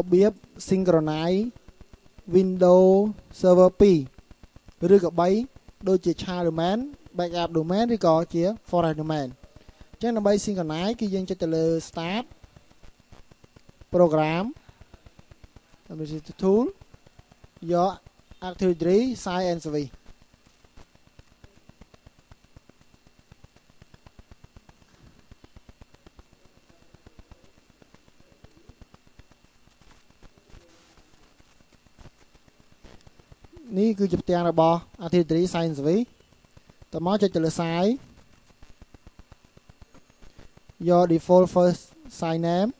របៀប synchronize Windows Server 2 ឬក៏3ដូចជា child domain backup domain ឬក៏ជា forest domain អញ្ចឹងដើម្បី synchronize គឺយើងចុចទៅលើ start program tool យក Active Directory Sign and Service នេះគឺជាផ្ទាំងរបស់ Active Directory Sign and Service តមកចុចទៅលើ Sign យក default first sign name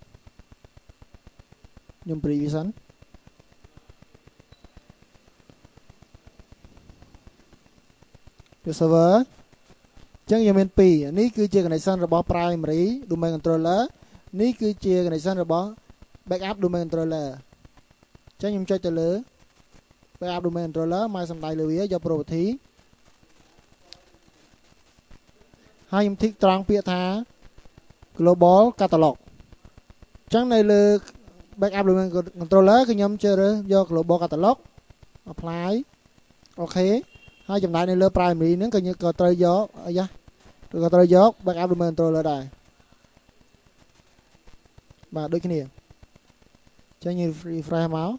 ខ្ញុំ preview សិនយក server អញ្ចឹងយើងមាន2នេះគឺជា connection របស់ primary domain controller នេះគឺជា connection របស់ backup domain controller អញ្ចឹងខ្ញុំចុចទៅលើ backup domain controller មកសំដៅលើវាយក property ហើយខ្ញុំ tick ត្រង់ពាក្យថា global catalog អញ្ចឹងនៅលើ backup domain controller គឺខ្ញុំជ្រើសរើសយក global catalog apply អូខេហើយចំណែកនៅលើ primary ហ្នឹងក៏យើងក៏ត្រូវយកអាយ៉ាក៏ត្រូវយក backup domain controller ដែរបាទដូចគ្នាអញ្ចឹងយើង refresh មក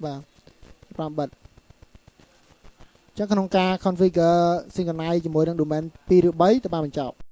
បាទ5បិទអញ្ចឹងក្នុងការ configure synchronize ជាមួយនឹង domain 2 ឬ 3 ទៅបានបញ្ចប់